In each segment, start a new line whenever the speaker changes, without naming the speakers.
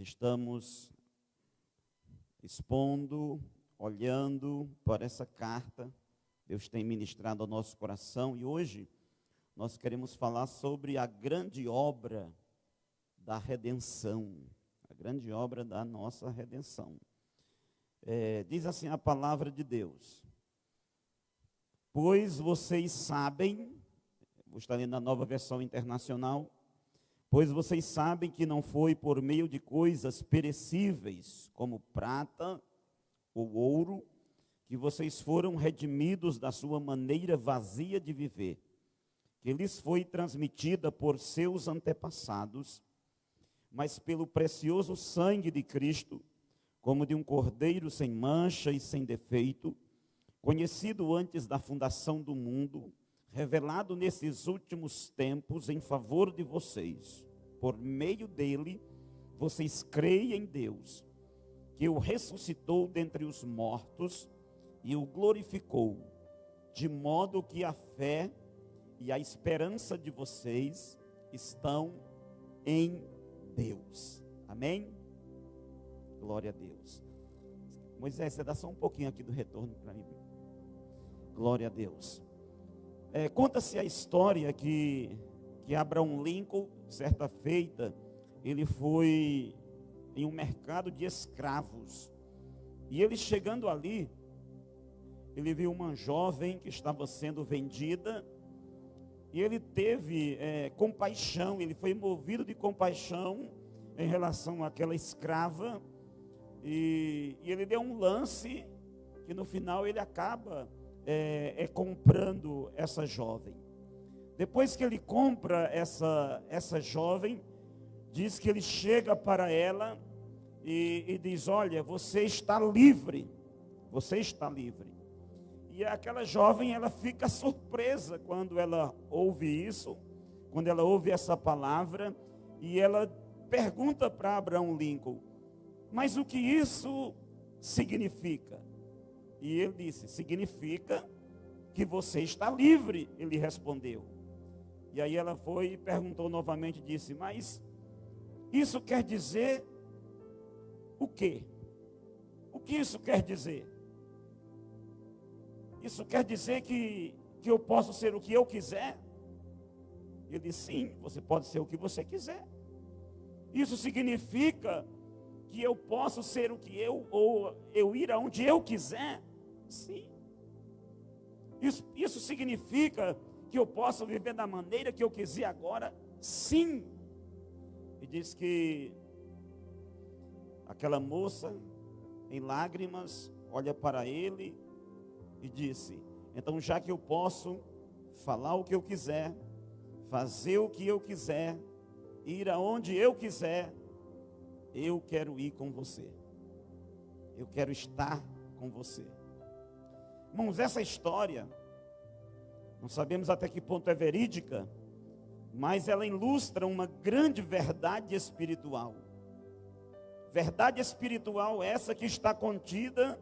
Estamos expondo, olhando para essa carta. Deus tem ministrado ao nosso coração e hoje nós queremos falar sobre a grande obra da redenção, a grande obra da nossa redenção. Diz assim a palavra de Deus: pois vocês sabem, vou estar lendo na Nova Versão Internacional, pois vocês sabem que não foi por meio de coisas perecíveis, como prata ou ouro, que vocês foram redimidos da sua maneira vazia de viver, que lhes foi transmitida por seus antepassados, mas pelo precioso sangue de Cristo, como de um cordeiro sem mancha e sem defeito, conhecido antes da fundação do mundo, revelado nesses últimos tempos em favor de vocês. Por meio dele, vocês creem em Deus, que o ressuscitou dentre os mortos e o glorificou, de modo que a fé e a esperança de vocês estão em Deus. Amém? Glória a Deus. Moisés, você dá só um pouquinho aqui do retorno para mim. Glória a Deus. Conta-se a história que Abraham Lincoln, certa feita, ele foi em um mercado de escravos. E ele chegando ali, ele viu uma jovem que estava sendo vendida. E ele teve compaixão, ele foi movido de compaixão em relação àquela escrava. E ele deu um lance que no final ele acaba comprando essa jovem. Depois que ele compra essa jovem, diz que ele chega para ela e diz: olha, você está livre, você está livre. E aquela jovem, ela fica surpresa quando ela ouve isso, quando ela ouve essa palavra, e ela pergunta para Abraham Lincoln: mas o que isso significa? E ele disse: significa que você está livre, ele respondeu. E aí ela foi e perguntou novamente, disse: mas isso quer dizer o quê? O que isso quer dizer? Isso quer dizer que eu posso ser o que eu quiser? Ele disse: sim, você pode ser o que você quiser. Isso significa que eu posso ser o que ou eu ir aonde eu quiser? Sim. Isso significa que eu posso viver da maneira que eu quiser agora? Sim. E diz que aquela moça, em lágrimas, olha para ele e disse: então, já que eu posso falar o que eu quiser, fazer o que eu quiser, ir aonde eu quiser, eu quero ir com você. Eu quero estar com você. Irmãos, essa história, não sabemos até que ponto é verídica, mas ela ilustra uma grande verdade espiritual. Verdade espiritual essa que está contida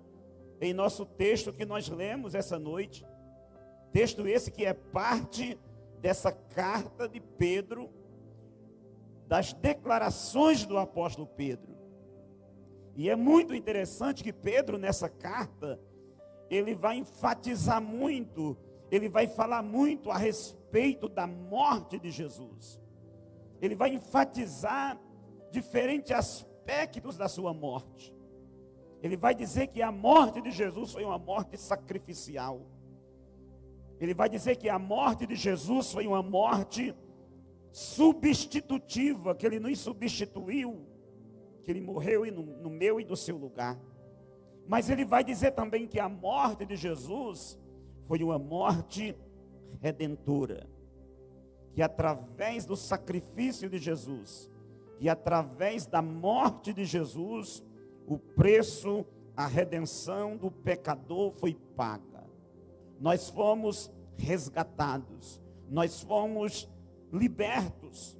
em nosso texto que nós lemos essa noite. Texto esse que é parte dessa carta de Pedro, das declarações do apóstolo Pedro. E é muito interessante que Pedro, nessa carta, ele vai enfatizar muito, ele vai falar muito a respeito da morte de Jesus. Ele vai enfatizar diferentes aspectos da sua morte. Ele vai dizer que a morte de Jesus foi uma morte sacrificial. Ele vai dizer que a morte de Jesus foi uma morte substitutiva, que ele nos substituiu, que ele morreu no meu e no seu lugar. Mas ele vai dizer também que a morte de Jesus foi uma morte redentora, que através do sacrifício de Jesus, e através da morte de Jesus, o preço, a redenção do pecador foi paga. Nós fomos resgatados, nós fomos libertos.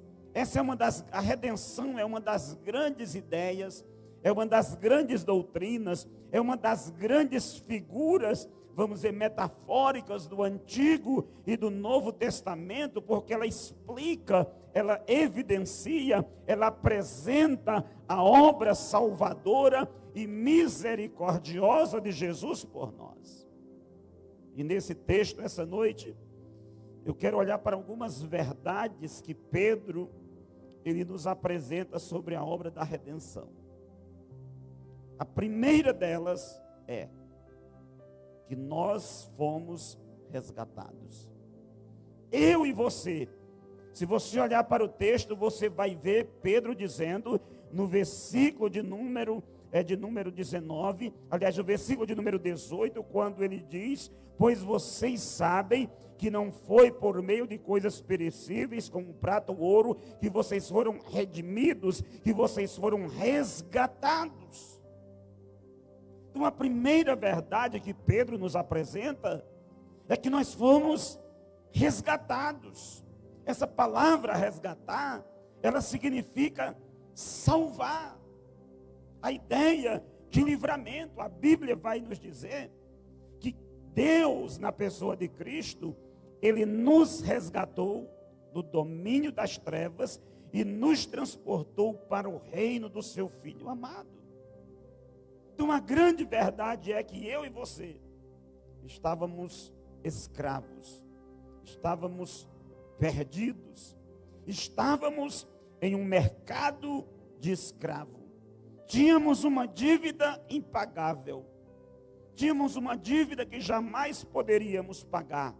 A redenção é uma das grandes ideias, é uma das grandes doutrinas, é uma das grandes figuras, vamos dizer, metafóricas do Antigo e do Novo Testamento, porque ela explica ela evidencia, ela apresenta a obra salvadora e misericordiosa de Jesus por nós. E nesse texto, essa noite, eu quero olhar para algumas verdades que Pedro, ele nos apresenta sobre a obra da redenção. A primeira delas é que nós fomos resgatados. Eu e você. Se você olhar para o texto, você vai ver Pedro dizendo, no versículo de número 19, aliás, o versículo de número 18, quando ele diz: pois vocês sabem que não foi por meio de coisas perecíveis, como prata ou ouro, que vocês foram redimidos, que vocês foram resgatados. Então, a primeira verdade que Pedro nos apresenta é que nós fomos resgatados. Essa palavra resgatar, ela significa salvar. A ideia de livramento, a Bíblia vai nos dizer que Deus, na pessoa de Cristo, ele nos resgatou do domínio das trevas e nos transportou para o reino do seu Filho amado. Então, a grande verdade é que eu e você estávamos escravos, estávamos perdidos, estávamos em um mercado de escravo. Tínhamos uma dívida impagável, tínhamos uma dívida que jamais poderíamos pagar,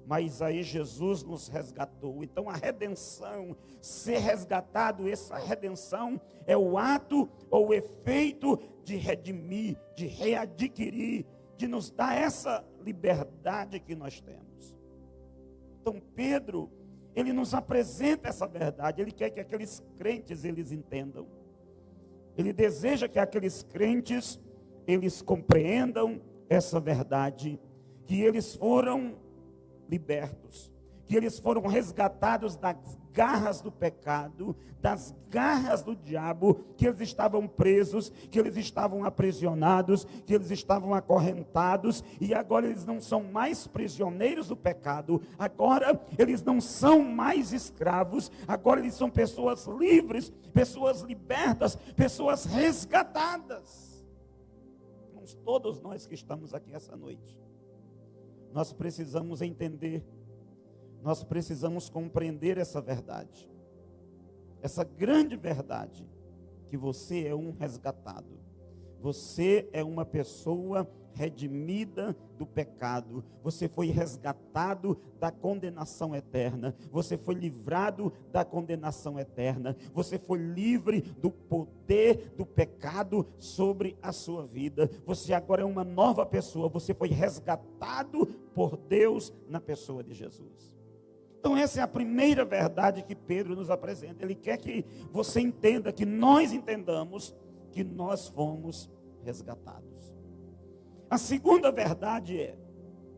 mas aí Jesus nos resgatou. Então a redenção, ser resgatado, essa redenção é o ato ou o efeito de redimir, de readquirir, de nos dar essa liberdade que nós temos. Então Pedro, ele nos apresenta essa verdade, ele quer que aqueles crentes eles entendam. Ele deseja que aqueles crentes, eles compreendam essa verdade, que eles foram libertos, que eles foram resgatados das garras do pecado, das garras do diabo, que eles estavam presos, que eles estavam aprisionados, que eles estavam acorrentados, e agora eles não são mais prisioneiros do pecado, agora eles não são mais escravos, agora eles são pessoas livres, pessoas libertas, pessoas resgatadas. Irmãos, todos nós que estamos aqui essa noite, nós precisamos entender, nós precisamos compreender essa verdade, essa grande verdade, que você é um resgatado, você é uma pessoa redimida do pecado, você foi resgatado da condenação eterna, você foi livrado da condenação eterna, você foi livre do poder do pecado sobre a sua vida, você agora é uma nova pessoa, você foi resgatado por Deus na pessoa de Jesus. Então essa é a primeira verdade que Pedro nos apresenta. Ele quer que você entenda, que nós entendamos que nós fomos resgatados. A segunda verdade é,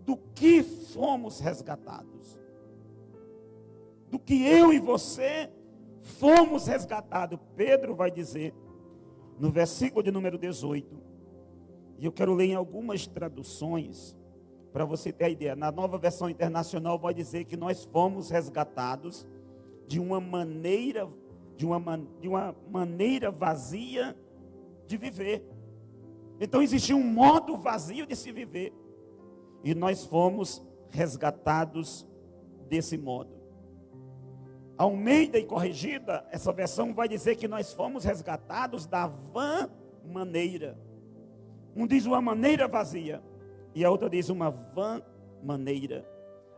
do que fomos resgatados? Do que eu e você fomos resgatados? Pedro vai dizer, no versículo de número 18, e eu quero ler em algumas traduções, para você ter a ideia. Na Nova Versão Internacional vai dizer que nós fomos resgatados de uma maneira vazia de viver. Então existia um modo vazio de se viver, e nós fomos resgatados desse modo. Almeida e Corrigida, essa versão vai dizer que nós fomos resgatados da vã maneira. Um diz uma maneira vazia, e a outra diz uma vã maneira.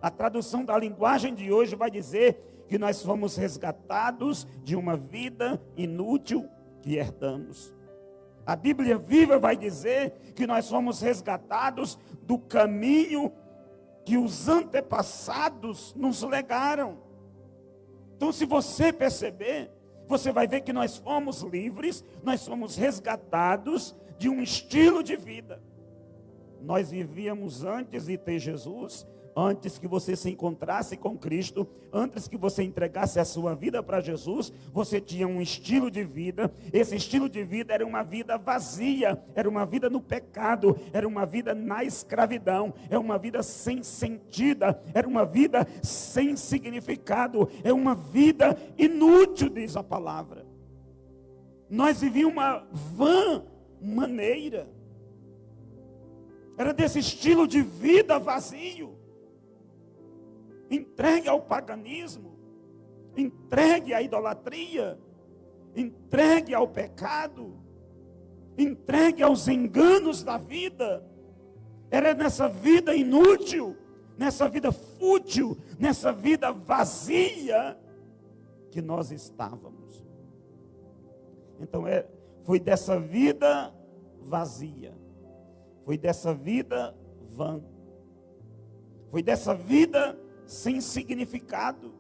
A tradução da linguagem de hoje vai dizer que nós fomos resgatados de uma vida inútil que herdamos. A Bíblia Viva vai dizer que nós fomos resgatados do caminho que os antepassados nos legaram. Então, se você perceber, você vai ver que nós fomos livres, nós fomos resgatados de um estilo de vida. Nós vivíamos antes de ter Jesus, Antes que você se encontrasse com Cristo, antes que você entregasse a sua vida para Jesus, você tinha um estilo de vida. Esse estilo de vida era uma vida vazia, era uma vida no pecado, era uma vida na escravidão, é uma vida sem sentido, era uma vida sem significado, é uma vida inútil, diz a palavra. Nós vivíamos uma vã maneira, era desse estilo de vida vazio, entregue ao paganismo, entregue à idolatria, entregue ao pecado, entregue aos enganos da vida. Era nessa vida inútil, nessa vida fútil, nessa vida vazia que nós estávamos. Então foi dessa vida vazia, foi dessa vida vã, foi dessa vida sem significado,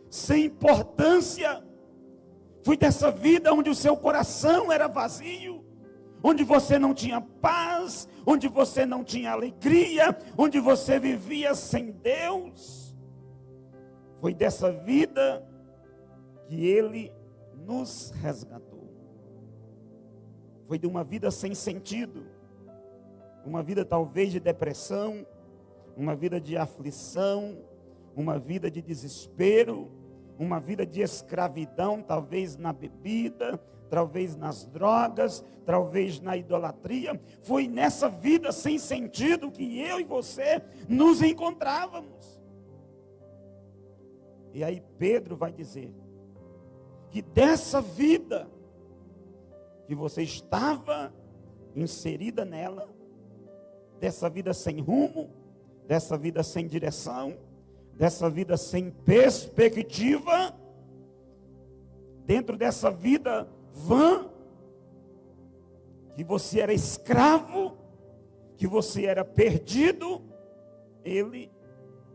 sem importância, foi dessa vida onde o seu coração era vazio, onde você não tinha paz, onde você não tinha alegria, onde você vivia sem Deus. Foi dessa vida que Ele nos resgatou. Foi de uma vida sem sentido, uma vida talvez de depressão, uma vida de aflição, uma vida de desespero, uma vida de escravidão, talvez na bebida, talvez nas drogas, talvez na idolatria. Foi nessa vida sem sentido que eu e você nos encontrávamos. E aí Pedro vai dizer que dessa vida que você estava inserida nela, dessa vida sem rumo, dessa vida sem direção, dessa vida sem perspectiva, dentro dessa vida vã, que você era escravo, que você era perdido, Ele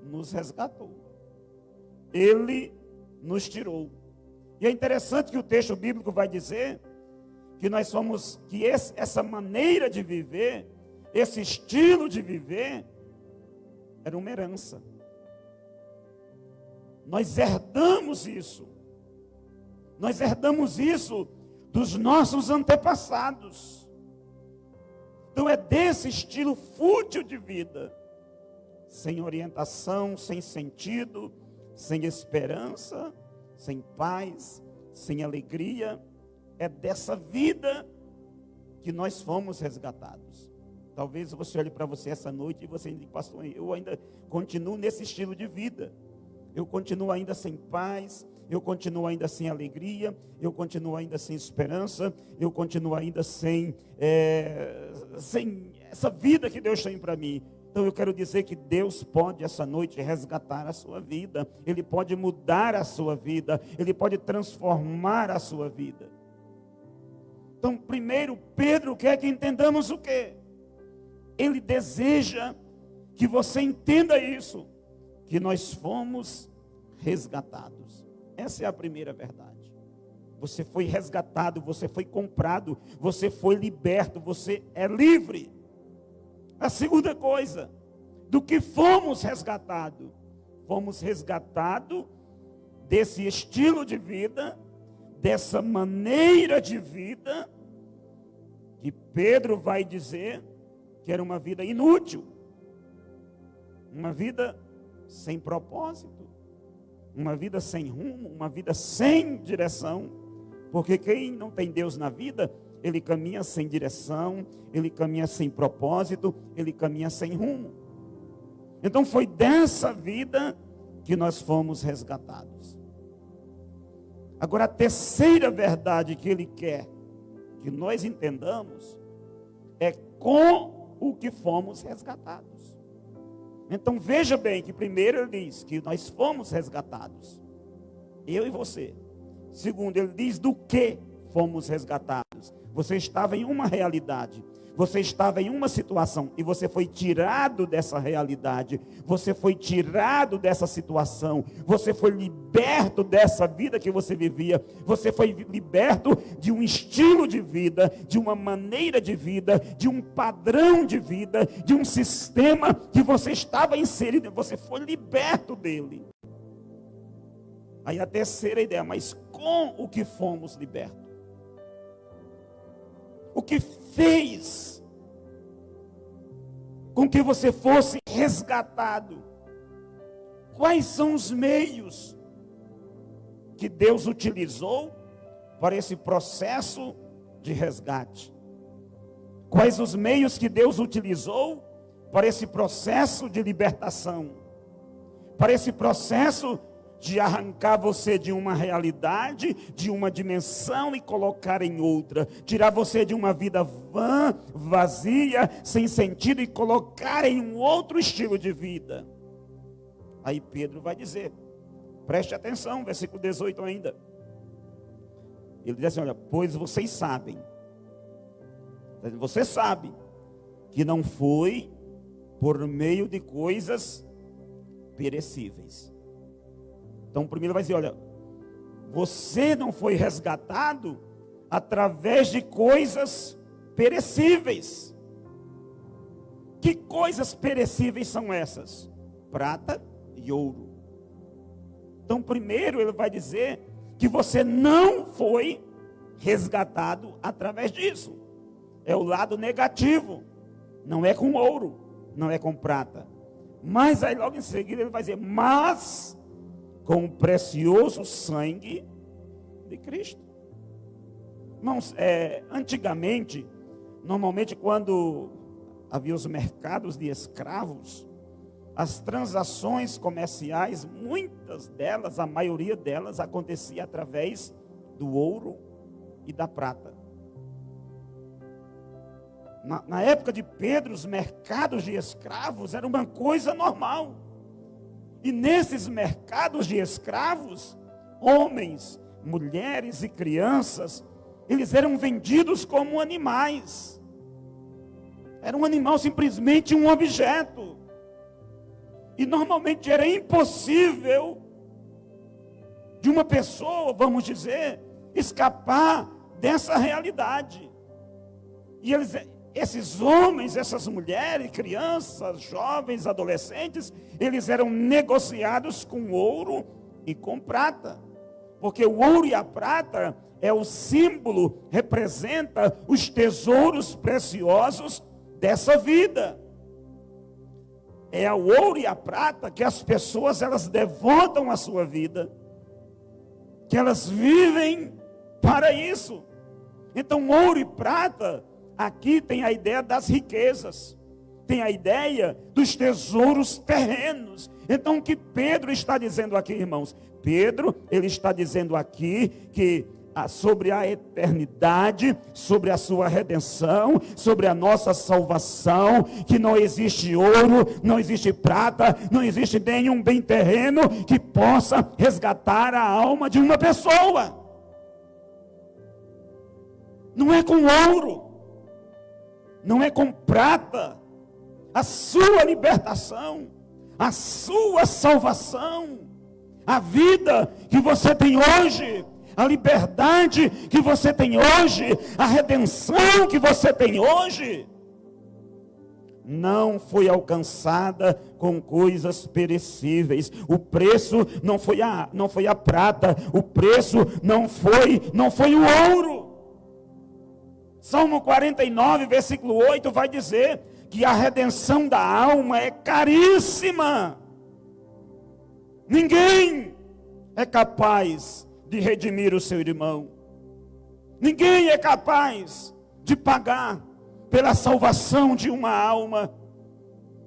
nos resgatou, Ele nos tirou. E é interessante que o texto bíblico vai dizer que nós somos, que essa maneira de viver, esse estilo de viver, era uma herança. Nós herdamos isso. Nós herdamos isso dos nossos antepassados. Então é desse estilo fútil de vida, sem orientação, sem sentido, sem esperança, sem paz, sem alegria. É dessa vida que nós fomos resgatados. Talvez você olhe para você essa noite e você diga: pastor, eu ainda continuo nesse estilo de vida. Eu continuo ainda sem paz, eu continuo ainda sem alegria, eu continuo ainda sem esperança, eu continuo ainda sem essa vida que Deus tem para mim. Então eu quero dizer que Deus pode essa noite resgatar a sua vida, Ele pode mudar a sua vida, Ele pode transformar a sua vida. Então primeiro Pedro quer que entendamos o quê? Ele deseja que você entenda isso, que nós fomos resgatados. Essa é a primeira verdade. Você foi resgatado, você foi comprado, você foi liberto, você é livre. A segunda coisa, do que fomos resgatados? Fomos resgatados desse estilo de vida, dessa maneira de vida, que Pedro vai dizer que era uma vida inútil, uma vida sem propósito, uma vida sem rumo, uma vida sem direção, porque quem não tem Deus na vida, ele caminha sem direção, ele caminha sem propósito, ele caminha sem rumo. Então foi dessa vida que nós fomos resgatados. Agora a terceira verdade que ele quer que nós entendamos é com o que fomos resgatados. Então veja bem que primeiro ele diz que nós fomos resgatados, eu e você. Segundo, ele diz do que fomos resgatados. Você estava em uma realidade, você estava em uma situação e você foi tirado dessa realidade, você foi tirado dessa situação, você foi liberto dessa vida que você vivia, você foi liberto de um estilo de vida, de uma maneira de vida, de um padrão de vida, de um sistema que você estava inserido, você foi liberto dele. Aí a terceira ideia, mas com o que fomos libertos? O que fez com que você fosse resgatado? Quais são os meios que Deus utilizou para esse processo de resgate? Quais os meios que Deus utilizou para esse processo de libertação? Para esse processo de arrancar você de uma realidade, de uma dimensão e colocar em outra, tirar você de uma vida vã, vazia, sem sentido e colocar em um outro estilo de vida. Aí Pedro vai dizer, preste atenção, versículo 18 ainda. Ele diz assim, olha, pois vocês sabem, você sabe que não foi por meio de coisas perecíveis. Então, primeiro vai dizer, olha, você não foi resgatado através de coisas perecíveis. Que coisas perecíveis são essas? Prata e ouro. Então, primeiro ele vai dizer que você não foi resgatado através disso. É o lado negativo. Não é com ouro, não é com prata. Mas aí logo em seguida ele vai dizer, mas com o precioso sangue de Cristo. Irmãos, antigamente, normalmente quando havia os mercados de escravos, as transações comerciais, muitas delas, a maioria delas, acontecia através do ouro e da prata. Na época de Pedro, os mercados de escravos eram uma coisa normal. E nesses mercados de escravos, homens, mulheres e crianças, eles eram vendidos como animais. Era um animal, simplesmente um objeto. E normalmente era impossível de uma pessoa, vamos dizer, escapar dessa realidade. E esses homens, essas mulheres, crianças, jovens, adolescentes, eles eram negociados com ouro e com prata. Porque o ouro e a prata é o símbolo, representa os tesouros preciosos dessa vida. É o ouro e a prata que as pessoas, elas devotam a sua vida, que elas vivem para isso. Então, ouro e prata, aqui tem a ideia das riquezas, tem a ideia dos tesouros terrenos. Então o que Pedro está dizendo aqui, irmãos? Pedro, ele está dizendo aqui que sobre a eternidade, sobre a sua redenção, sobre a nossa salvação, que não existe ouro, não existe prata, não existe nenhum bem terreno que possa resgatar a alma de uma pessoa. Não é com ouro, não é com prata, a sua libertação, a sua salvação, a vida que você tem hoje, a liberdade que você tem hoje, a redenção que você tem hoje, não foi alcançada com coisas perecíveis. O preço não foi a prata, o preço não foi o ouro. Salmo 49, versículo 8 vai dizer que a redenção da alma é caríssima. Ninguém é capaz de redimir o seu irmão. Ninguém é capaz de pagar pela salvação de uma alma.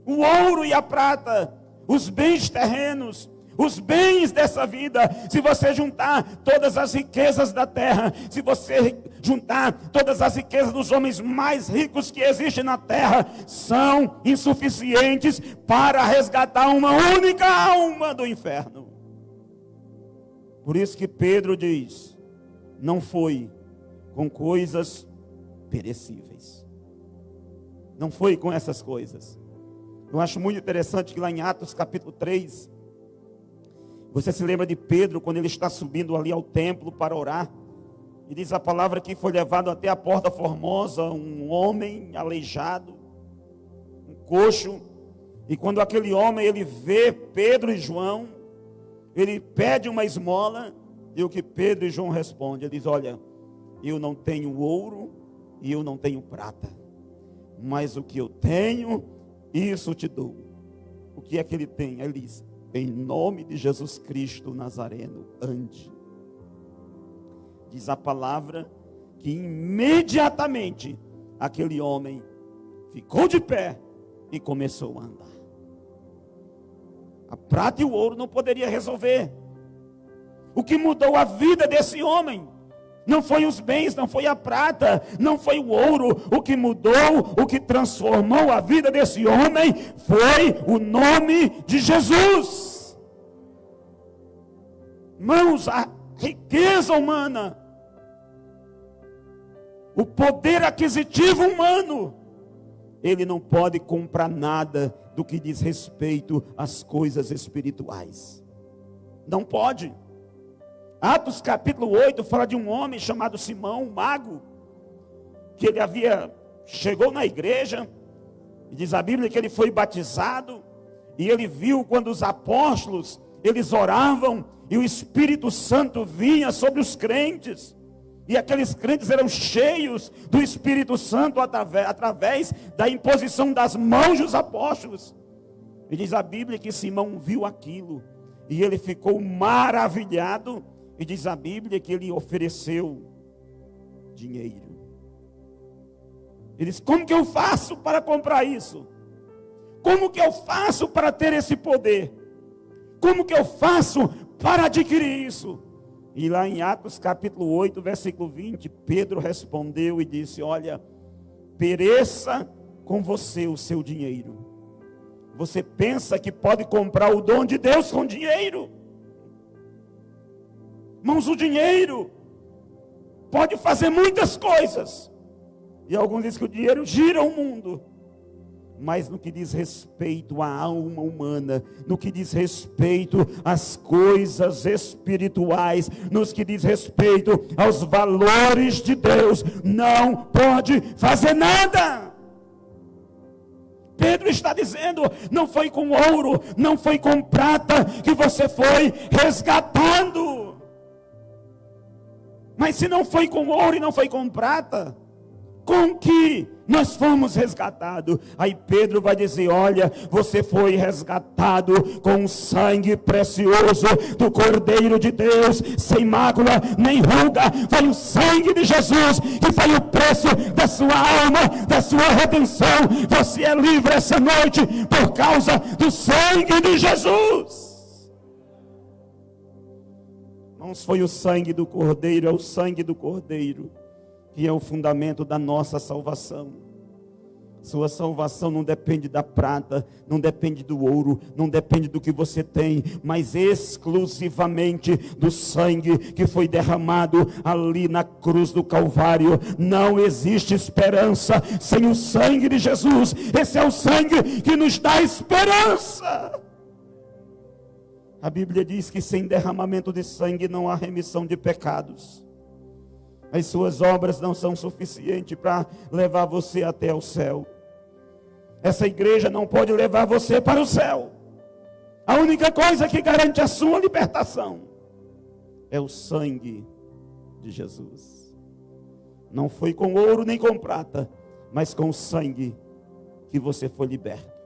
O ouro e a prata, os bens terrenos, os bens dessa vida, se você juntar todas as riquezas da terra, se você juntar todas as riquezas dos homens mais ricos que existem na terra, são insuficientes para resgatar uma única alma do inferno. Por isso que Pedro diz, não foi com coisas perecíveis. Não foi com essas coisas. Eu acho muito interessante que lá em Atos capítulo 3, você se lembra de Pedro, quando ele está subindo ali ao templo para orar. E diz a palavra que foi levado até a porta formosa um homem aleijado, um coxo. E quando aquele homem, ele vê Pedro e João, ele pede uma esmola. E o que Pedro e João respondem? Ele diz: olha, eu não tenho ouro e eu não tenho prata, mas o que eu tenho, isso te dou. O que é que ele tem? Ele diz: em nome de Jesus Cristo Nazareno, ande. Diz a palavra que imediatamente aquele homem ficou de pé e começou a andar. A prata e o ouro não poderia resolver. O que mudou a vida desse homem não foi os bens, não foi a prata, não foi o ouro. O que mudou, o que transformou a vida desse homem foi o nome de Jesus. Irmãos, a riqueza humana, o poder aquisitivo humano, ele não pode comprar nada do que diz respeito às coisas espirituais. Não pode. Atos capítulo 8 fala de um homem chamado Simão, um mago, que ele chegou na igreja, e diz a Bíblia que ele foi batizado, e ele viu quando os apóstolos, eles oravam, e o Espírito Santo vinha sobre os crentes, e aqueles crentes eram cheios do Espírito Santo através da imposição das mãos dos apóstolos. E diz a Bíblia que Simão viu aquilo, e ele ficou maravilhado. E diz a Bíblia que ele ofereceu dinheiro. Ele disse: como que eu faço para comprar isso? Como que eu faço para ter esse poder? Como que eu faço para adquirir isso? E lá em Atos capítulo 8, versículo 20, Pedro respondeu e disse: olha, pereça com você o seu dinheiro. Você pensa que pode comprar o dom de Deus com dinheiro? Irmãos, o dinheiro pode fazer muitas coisas. E alguns dizem que o dinheiro gira o mundo. Mas no que diz respeito à alma humana, no que diz respeito às coisas espirituais, nos que diz respeito aos valores de Deus, não pode fazer nada. Pedro está dizendo: não foi com ouro, não foi com prata que você foi resgatado. Mas se não foi com ouro e não foi com prata, com que nós fomos resgatados? Aí Pedro vai dizer: olha, você foi resgatado com o sangue precioso do Cordeiro de Deus, sem mácula nem ruga. Foi o sangue de Jesus que foi o preço da sua alma, da sua redenção. Você é livre essa noite por causa do sangue de Jesus. Irmãos, foi o sangue do Cordeiro, é o sangue do Cordeiro que é o fundamento da nossa salvação. Sua salvação não depende da prata, não depende do ouro, não depende do que você tem, mas exclusivamente do sangue que foi derramado ali na cruz do Calvário. Não existe esperança sem o sangue de Jesus. Esse é o sangue que nos dá esperança. A Bíblia diz que sem derramamento de sangue não há remissão de pecados. As suas obras não são suficientes para levar você até o céu. Essa igreja não pode levar você para o céu. A única coisa que garante a sua libertação é o sangue de Jesus. Não foi com ouro nem com prata, mas com o sangue que você foi liberto.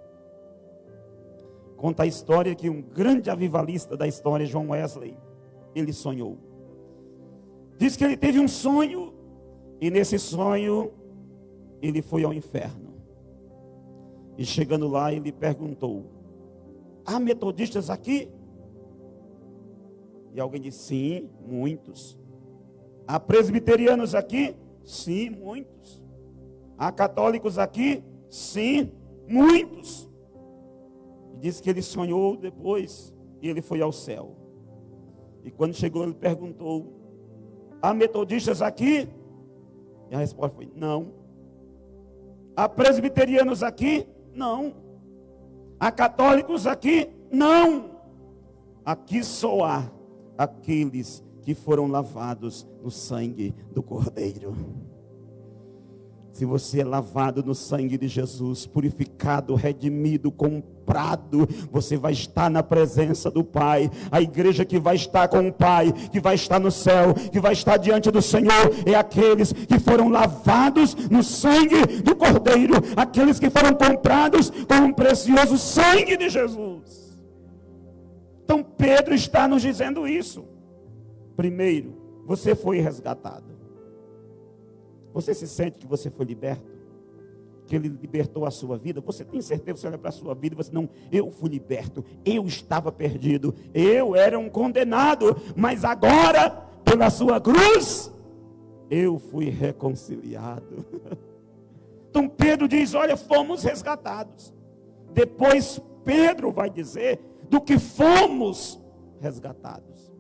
Conta a história que um grande avivalista da história, John Wesley, ele sonhou. Diz que ele teve um sonho, e nesse sonho, ele foi ao inferno. E chegando lá, ele perguntou: há metodistas aqui? E alguém disse: sim, muitos. Há presbiterianos aqui? Sim, muitos. Há católicos aqui? Sim, muitos. E disse que ele sonhou depois, e ele foi ao céu. E quando chegou, ele perguntou: há metodistas aqui? E a resposta foi: não. Há presbiterianos aqui? Não. Há católicos aqui? Não. Aqui só há aqueles que foram lavados no sangue do Cordeiro. Se você é lavado no sangue de Jesus, purificado, redimido, comprado, você vai estar na presença do Pai. A igreja que vai estar com o Pai, que vai estar no céu, que vai estar diante do Senhor, é aqueles que foram lavados no sangue do Cordeiro, aqueles que foram comprados com o precioso sangue de Jesus. Então Pedro está nos dizendo isso. Primeiro, você foi resgatado. Você se sente que você foi liberto? Que Ele libertou a sua vida? Você tem certeza, você olha para a sua vida e você não, eu fui liberto, eu estava perdido, eu era um condenado, mas agora, pela sua cruz, eu fui reconciliado. Então Pedro diz, olha, fomos resgatados. Depois Pedro vai dizer do que fomos resgatados.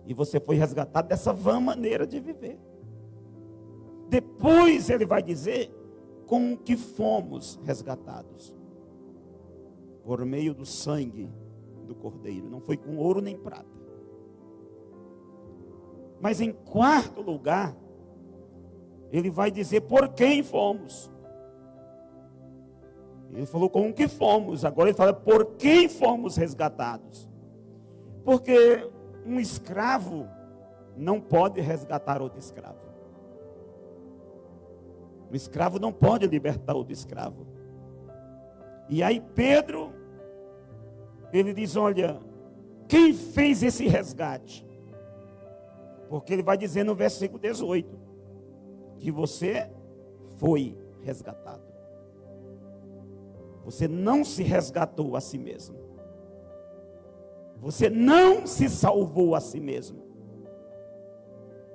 E você foi resgatado dessa vã maneira de viver. Depois ele vai dizer com que fomos resgatados. Por meio do sangue do Cordeiro. Não foi com ouro nem prata. Mas em quarto lugar, ele vai dizer por quem fomos. Ele falou com que fomos. Agora ele fala por quem fomos resgatados. Porque um escravo não pode resgatar outro escravo. O escravo não pode libertar outro escravo. E aí Pedro, ele diz, olha, quem fez esse resgate? Porque ele vai dizer no versículo 18, que você foi resgatado. Você não se resgatou a si mesmo. Você não se salvou a si mesmo.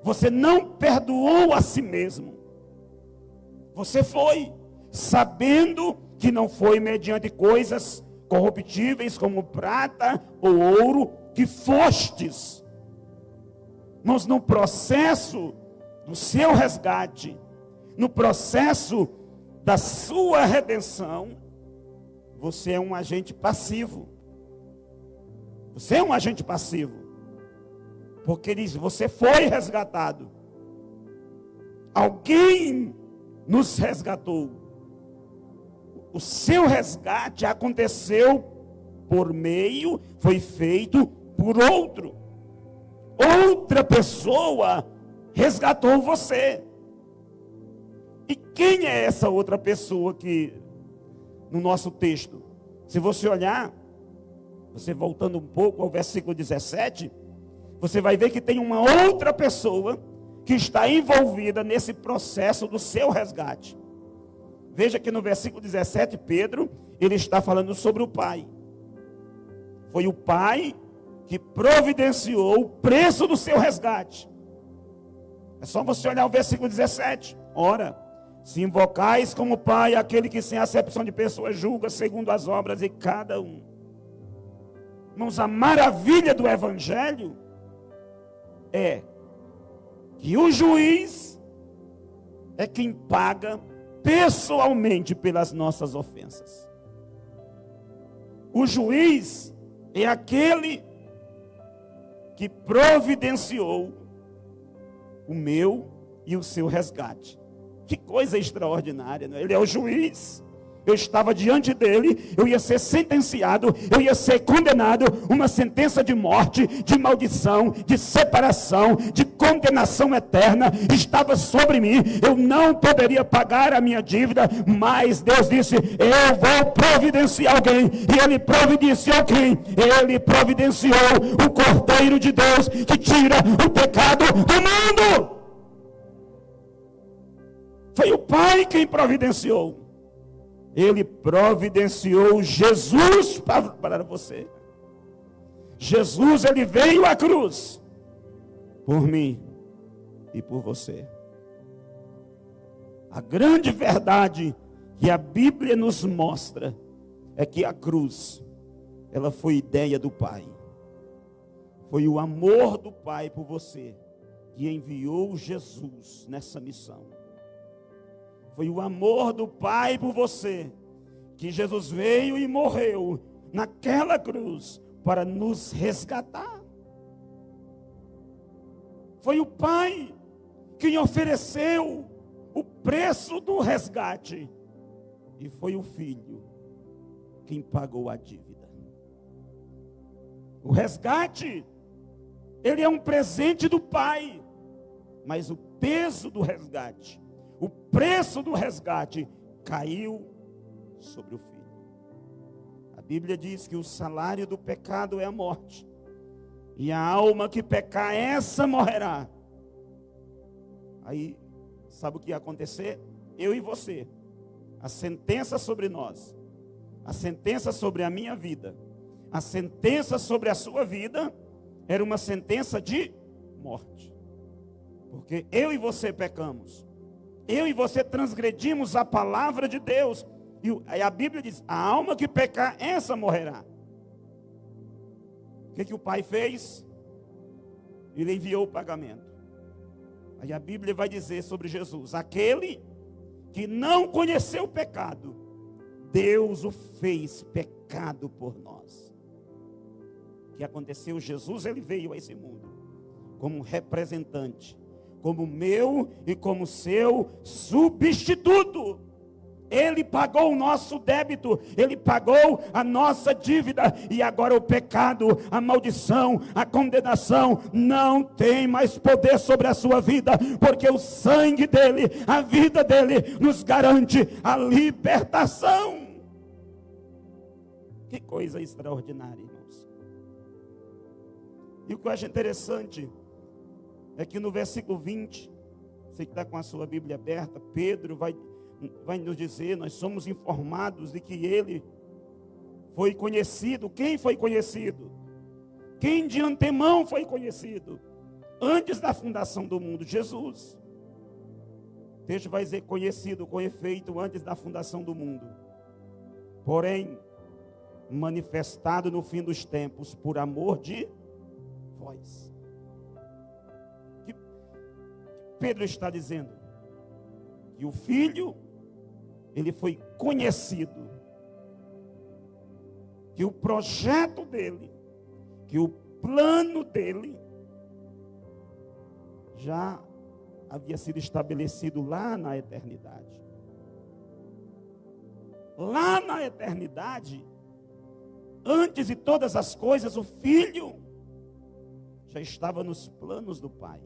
Você não perdoou a si mesmo. Você foi, sabendo que não foi mediante coisas corruptíveis como prata ou ouro, que fostes. Mas no processo do seu resgate, no processo da sua redenção, você é um agente passivo. Você é um agente passivo. Porque diz, você foi resgatado. Alguém nos resgatou. O seu resgate aconteceu por meio, foi feito por outro. Outra pessoa resgatou você. E quem é essa outra pessoa que, no nosso texto, se você olhar, você voltando um pouco ao versículo 17, você vai ver que tem uma outra pessoa que está envolvida nesse processo do seu resgate. Veja que no versículo 17, Pedro, ele está falando sobre o Pai. Foi o Pai que providenciou o preço do seu resgate. É só você olhar o versículo 17. Ora, se invocais como Pai aquele que sem acepção de pessoas julga segundo as obras de cada um. Irmãos, a maravilha do Evangelho é que o juiz é quem paga pessoalmente pelas nossas ofensas. O juiz é aquele que providenciou o meu e o seu resgate. Que coisa extraordinária, não é? Ele é o juiz. Eu estava diante dele, eu ia ser sentenciado, eu ia ser condenado, uma sentença de morte, de maldição, de separação, de condenação eterna, estava sobre mim, eu não poderia pagar a minha dívida, mas Deus disse, eu vou providenciar alguém, e Ele providenciou quem? Ele providenciou o Cordeiro de Deus, que tira o pecado do mundo. Foi o Pai quem providenciou. Ele providenciou Jesus para você. Jesus, ele veio à cruz por mim e por você. A grande verdade que a Bíblia nos mostra é que a cruz, ela foi ideia do Pai. Foi o amor do Pai por você que enviou Jesus nessa missão. Foi o amor do Pai por você, que Jesus veio e morreu naquela cruz para nos resgatar. Foi o Pai quem ofereceu o preço do resgate. E foi o Filho quem pagou a dívida. O resgate, ele é um presente do Pai. Mas o peso do resgate, o preço do resgate, caiu sobre o Filho. A Bíblia diz que o salário do pecado é a morte. E a alma que pecar, essa morrerá. Aí, sabe o que ia acontecer? Eu e você. A sentença sobre nós, a sentença sobre a minha vida, a sentença sobre a sua vida, era uma sentença de morte. Porque eu e você pecamos. Eu e você transgredimos a palavra de Deus. E a Bíblia diz, a alma que pecar, essa morrerá. O que o Pai fez? Ele enviou o pagamento. Aí a Bíblia vai dizer sobre Jesus, aquele que não conheceu o pecado, Deus o fez pecado por nós. O que aconteceu? Jesus, ele veio a esse mundo como um representante, como meu e como seu substituto. Ele pagou o nosso débito, ele pagou a nossa dívida, e agora o pecado, a maldição, a condenação não tem mais poder sobre a sua vida, porque o sangue dele, a vida dele, nos garante a libertação. Que coisa extraordinária, irmãos. E o que eu acho interessante é que no versículo 20, você que está com a sua Bíblia aberta, Pedro vai nos dizer, nós somos informados de que ele foi conhecido. Quem foi conhecido? Quem de antemão foi conhecido? Antes da fundação do mundo, Jesus. O texto vai dizer conhecido com efeito antes da fundação do mundo. Porém, manifestado no fim dos tempos por amor de vós. Que Pedro está dizendo? Que o Filho, ele foi conhecido, que o projeto dele, que o plano dele, já havia sido estabelecido lá na eternidade. Lá na eternidade, antes de todas as coisas, o Filho já estava nos planos do Pai.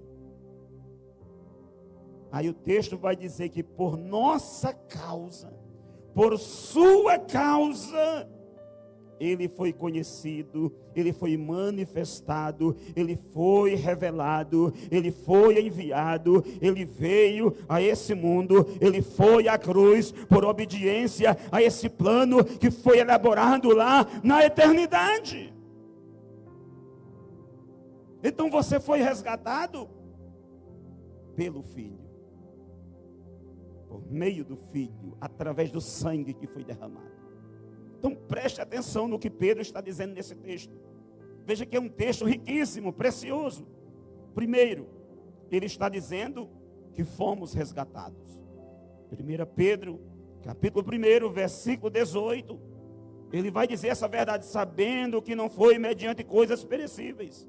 Aí o texto vai dizer que por nossa causa, por sua causa, ele foi conhecido, ele foi manifestado, ele foi revelado, ele foi enviado, ele veio a esse mundo, ele foi à cruz por obediência a esse plano que foi elaborado lá na eternidade. Então você foi resgatado pelo Filho. Por meio do Filho, através do sangue que foi derramado. Então preste atenção no que Pedro está dizendo nesse texto. Veja que é um texto riquíssimo, precioso. Primeiro, ele está dizendo que fomos resgatados. 1 Pedro, capítulo 1, versículo 18. Ele vai dizer essa verdade, sabendo que não foi mediante coisas perecíveis,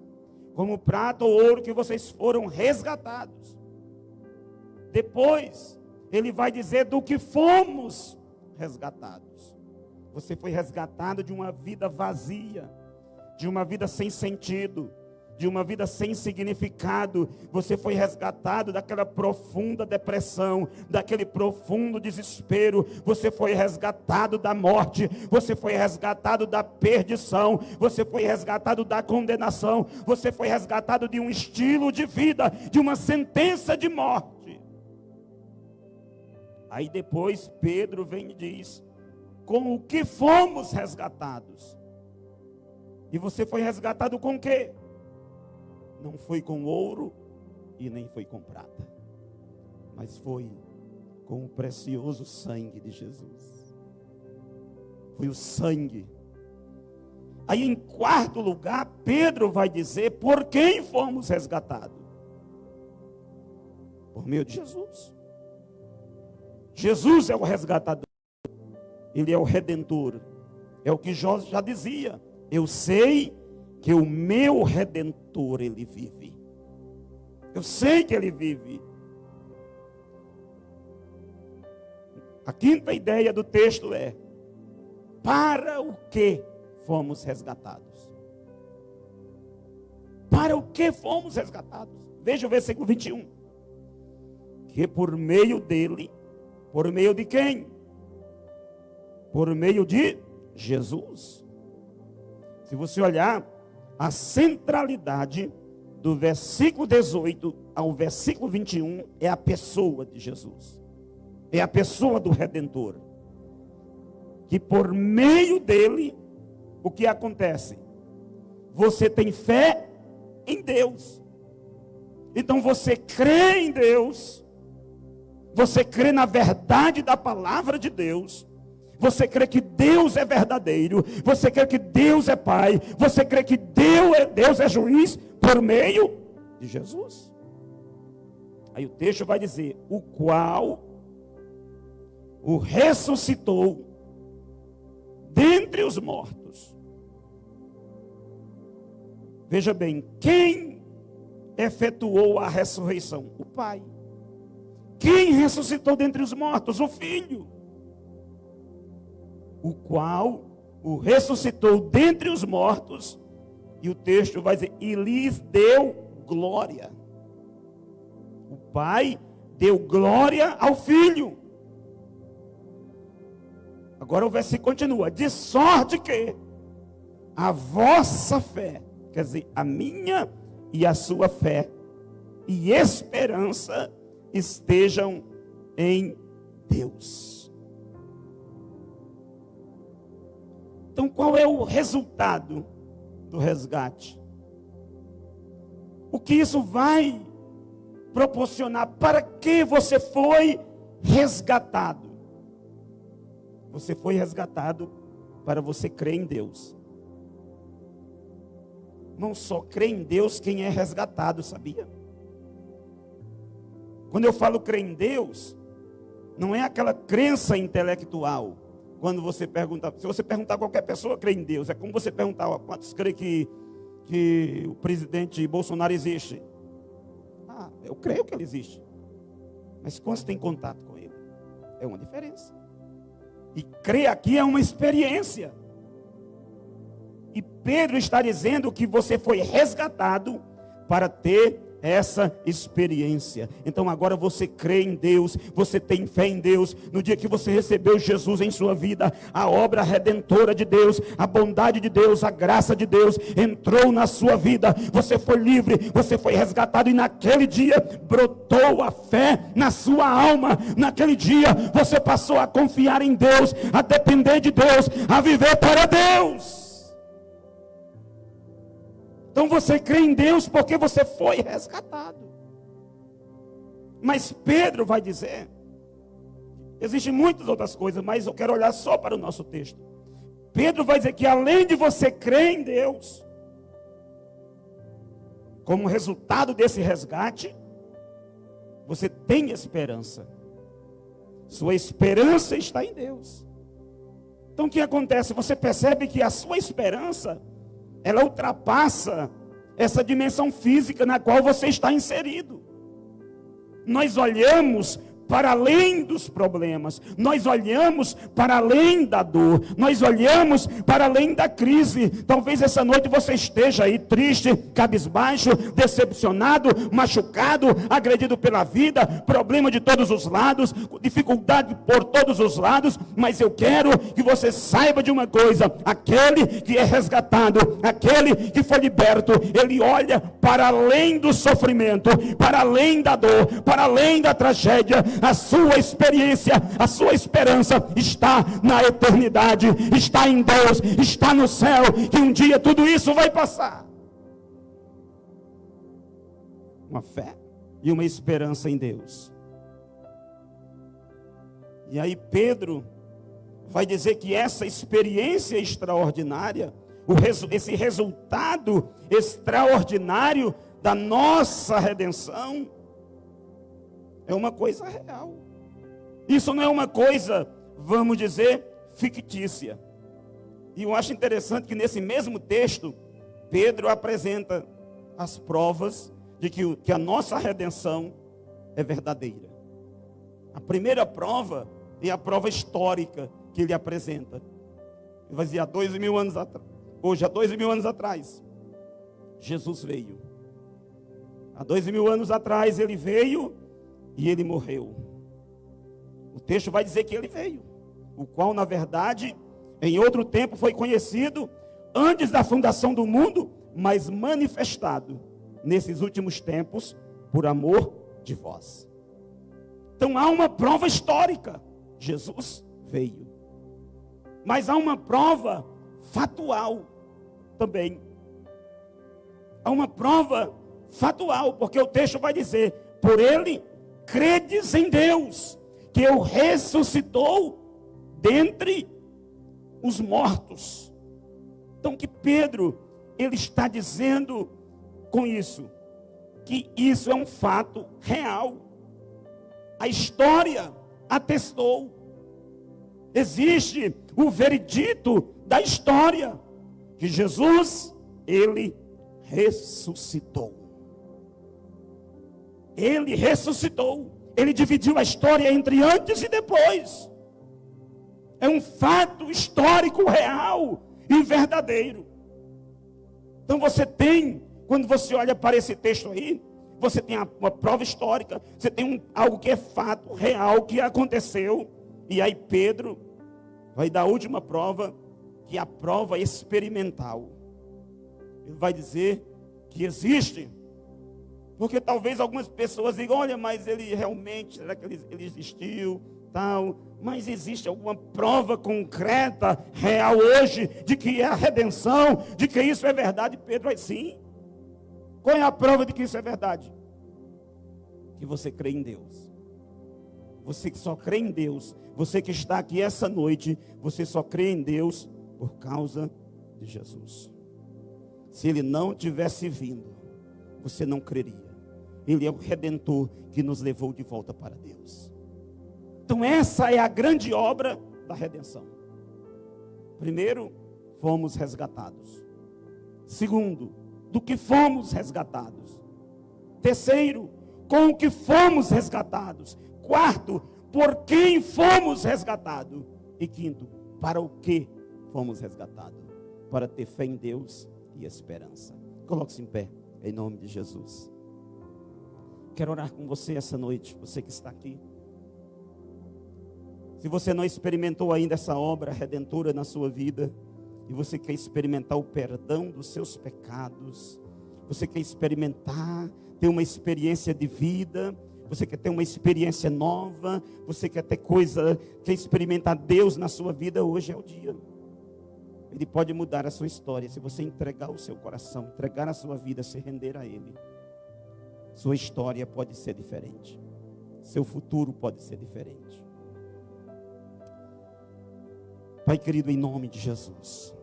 como prata ou ouro, que vocês foram resgatados. Depois, ele vai dizer do que fomos resgatados. Você foi resgatado de uma vida vazia, de uma vida sem sentido, de uma vida sem significado. Você foi resgatado daquela profunda depressão, daquele profundo desespero. Você foi resgatado da morte, você foi resgatado da perdição, você foi resgatado da condenação, você foi resgatado de um estilo de vida, de uma sentença de morte. Aí depois Pedro vem e diz, com o que fomos resgatados. E você foi resgatado com o quê? Não foi com ouro e nem foi com prata, mas foi com o precioso sangue de Jesus. Foi o sangue. Aí em quarto lugar, Pedro vai dizer por quem fomos resgatados. Por meio de Jesus. Jesus é o resgatador. Ele é o redentor. É o que Jó já dizia. Eu sei que o meu redentor, ele vive. Eu sei que ele vive. A quinta ideia do texto é: para o que fomos resgatados? Para o que fomos resgatados? Veja o versículo 21. Que por meio dele, por meio de quem? Por meio de Jesus. Se você olhar, a centralidade do versículo 18 ao versículo 21 é a pessoa de Jesus. É a pessoa do Redentor. Que por meio dele, o que acontece? Você tem fé em Deus. Então você crê em Deus. Você crê na verdade da palavra de Deus. Você crê que Deus é verdadeiro. Você crê que Deus é Pai. Você crê que Deus é juiz por meio de Jesus. Aí o texto vai dizer: o qual o ressuscitou dentre os mortos. Veja bem, quem efetuou a ressurreição? O Pai. Quem ressuscitou dentre os mortos? O Filho. O qual o ressuscitou dentre os mortos. E o texto vai dizer: e lhes deu glória. O Pai deu glória ao Filho. Agora o versículo continua: de sorte que a vossa fé, quer dizer, a minha e a sua fé e esperança estejam em Deus. Então, qual é o resultado do resgate? O que isso vai proporcionar? Para que você foi resgatado? Você foi resgatado para você crer em Deus. Não só crê em Deus quem é resgatado, sabia? Quando eu falo crer em Deus, não é aquela crença intelectual. Quando você pergunta, se você perguntar a qualquer pessoa, crê em Deus. É como você perguntar: quantos crê que o presidente Bolsonaro existe? Eu creio que ele existe. Mas quantos têm contato com ele? É uma diferença. E crer aqui é uma experiência. E Pedro está dizendo que você foi resgatado para ter essa experiência. Então agora você crê em Deus, você tem fé em Deus. No dia que você recebeu Jesus em sua vida, a obra redentora de Deus, a bondade de Deus, a graça de Deus entrou na sua vida. Você foi livre, você foi resgatado, e naquele dia brotou a fé na sua alma. Naquele dia você passou a confiar em Deus, a depender de Deus, a viver para Deus. Então você crê em Deus porque você foi resgatado. Mas Pedro vai dizer, existem muitas outras coisas, mas eu quero olhar só para o nosso texto. Pedro vai dizer que além de você crer em Deus, como resultado desse resgate, você tem esperança. Sua esperança está em Deus. Então o que acontece? Você percebe que a sua esperança, ela ultrapassa essa dimensão física na qual você está inserido. Nós olhamos para além dos problemas, nós olhamos para além da dor, nós olhamos para além da crise. Talvez essa noite você esteja aí triste, cabisbaixo, decepcionado, machucado, agredido pela vida, problema de todos os lados, dificuldade por todos os lados, mas eu quero que você saiba de uma coisa: aquele que é resgatado, aquele que foi liberto, ele olha para além do sofrimento, para além da dor, para além da tragédia. A sua experiência, a sua esperança está na eternidade, está em Deus, está no céu, que um dia tudo isso vai passar. Uma fé e uma esperança em Deus. E aí Pedro vai dizer que essa experiência extraordinária, esse resultado extraordinário da nossa redenção, é uma coisa real. Isso não é uma coisa, vamos dizer, fictícia. E eu acho interessante que nesse mesmo texto, Pedro apresenta as provas de que a nossa redenção é verdadeira. A primeira prova é a prova histórica que ele apresenta. Ele vai dizer, há 2.000 anos atrás, hoje há 2.000 anos atrás, Jesus veio. Há 2.000 anos atrás ele veio e ele morreu. O texto vai dizer que ele veio, o qual na verdade, em outro tempo foi conhecido antes da fundação do mundo, mas manifestado nesses últimos tempos por amor de vós. Então há uma prova histórica, Jesus veio. Mas há uma prova fatual também. Há uma prova fatual, porque o texto vai dizer, por ele credes em Deus, que o ressuscitou dentre os mortos. Então que Pedro, ele está dizendo com isso, que isso é um fato real. A história atestou. Existe o veredito da história, que Jesus, ele ressuscitou. Ele ressuscitou. Ele dividiu a história entre antes e depois. É um fato histórico real e verdadeiro. Então você tem, quando você olha para esse texto aí, você tem uma prova histórica, você tem algo que é fato real, que aconteceu. E aí Pedro vai dar a última prova, que é a prova experimental. Ele vai dizer que existe. Porque talvez algumas pessoas digam, olha, mas ele realmente, será que ele existiu, tal? Mas existe alguma prova concreta, real hoje, de que é a redenção, de que isso é verdade? Pedro vai sim. Qual é a prova de que isso é verdade? Que você crê em Deus. Você que só crê em Deus, você que está aqui essa noite, você só crê em Deus por causa de Jesus. Se ele não tivesse vindo, você não creria. Ele é o Redentor que nos levou de volta para Deus. Então essa é a grande obra da redenção. Primeiro, fomos resgatados. Segundo, do que fomos resgatados. Terceiro, com o que fomos resgatados. Quarto, por quem fomos resgatados. E quinto, para o que fomos resgatados. Para ter fé em Deus e esperança. Coloque-se em pé, em nome de Jesus. Quero orar com você essa noite, você que está aqui. Se você não experimentou ainda essa obra redentora na sua vida, e você quer experimentar o perdão dos seus pecados, você quer experimentar, ter uma experiência de vida, você quer ter uma experiência nova, você quer ter quer experimentar Deus na sua vida, hoje é o dia. Ele pode mudar a sua história, se você entregar o seu coração, entregar a sua vida, se render a Ele. Sua história pode ser diferente. Seu futuro pode ser diferente. Pai querido, em nome de Jesus,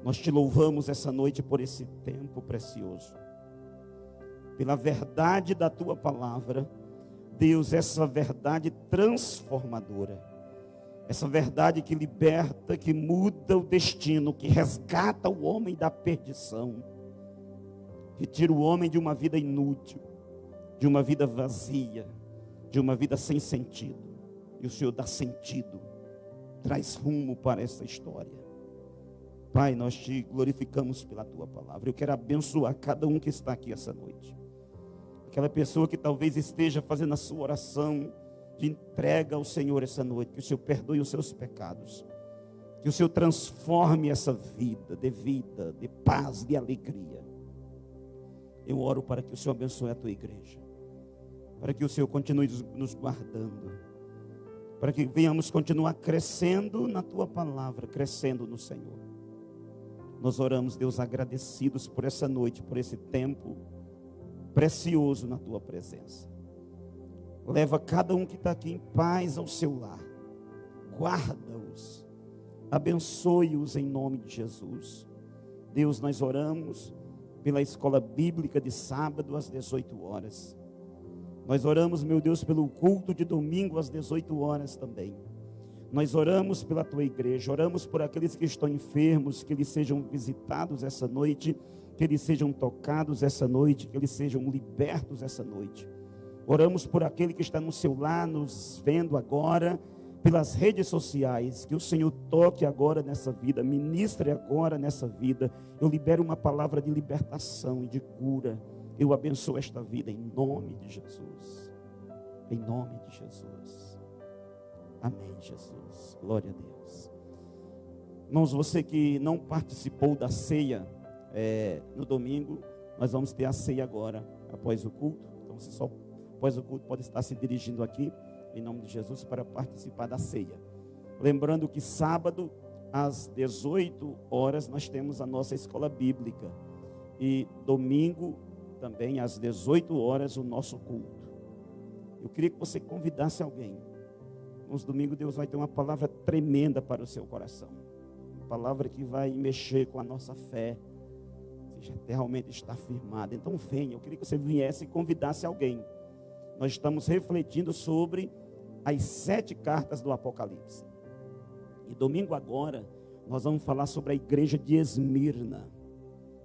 nós te louvamos essa noite por esse tempo precioso. Pela verdade da tua palavra. Deus, essa verdade transformadora. Essa verdade que liberta, que muda o destino, que resgata o homem da perdição. Que tira o homem de uma vida inútil, de uma vida vazia, de uma vida sem sentido. E o Senhor dá sentido, traz rumo para essa história. Pai, nós te glorificamos pela tua palavra. Eu quero abençoar cada um que está aqui essa noite. Aquela pessoa que talvez esteja fazendo a sua oração de entrega ao Senhor essa noite. Que o Senhor perdoe os seus pecados. Que o Senhor transforme essa vida, de paz, de alegria. Eu oro para que o Senhor abençoe a tua igreja. Para que o Senhor continue nos guardando. Para que venhamos continuar crescendo na tua palavra, crescendo no Senhor. Nós oramos, Deus, agradecidos por essa noite, por esse tempo precioso na tua presença. Leva cada um que está aqui em paz ao seu lar. Guarda-os. Abençoe-os em nome de Jesus. Deus, nós oramos pela escola bíblica de sábado às 18 horas. Nós oramos, meu Deus, pelo culto de domingo às 18 horas também. Nós oramos pela tua igreja, oramos por aqueles que estão enfermos, que eles sejam visitados essa noite, que eles sejam tocados essa noite, que eles sejam libertos essa noite. Oramos por aquele que está no seu lar, nos vendo agora, pelas redes sociais, que o Senhor toque agora nessa vida, ministre agora nessa vida. Eu libero uma palavra de libertação e de cura. Eu abençoo esta vida em nome de Jesus. Em nome de Jesus. Amém, Jesus. Glória a Deus. Irmãos, você que não participou da ceia no domingo, nós vamos ter a ceia agora, após o culto. Então, você só após o culto pode estar se dirigindo aqui, em nome de Jesus, para participar da ceia. Lembrando que sábado, às 18 horas, nós temos a nossa escola bíblica. E domingo, também às 18 horas, o nosso culto. Eu queria que você convidasse alguém. Nos domingos Deus vai ter uma palavra tremenda para o seu coração. Uma palavra que vai mexer com a nossa fé. Você já realmente está firmado. Então venha, eu queria que você viesse e convidasse alguém. Nós estamos refletindo sobre as 7 cartas do Apocalipse. E domingo agora, nós vamos falar sobre a igreja de Esmirna.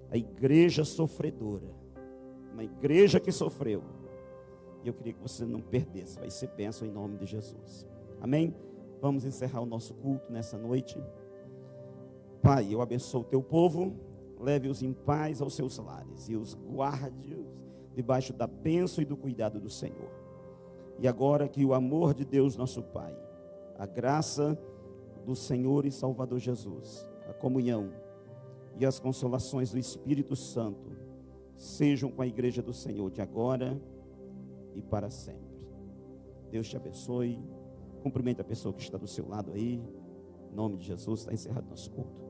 A igreja sofredora. Uma igreja que sofreu. E eu queria que você não perdesse. Vai ser bênção em nome de Jesus. Amém? Vamos encerrar o nosso culto nessa noite. Pai, eu abençoo o teu povo. Leve-os em paz aos seus lares. E os guarde debaixo da bênção e do cuidado do Senhor. E agora que o amor de Deus nosso Pai, a graça do Senhor e Salvador Jesus, a comunhão e as consolações do Espírito Santo sejam com a igreja do Senhor de agora e para sempre. Deus te abençoe. Cumprimente a pessoa que está do seu lado aí. Em nome de Jesus, está encerrado nosso culto.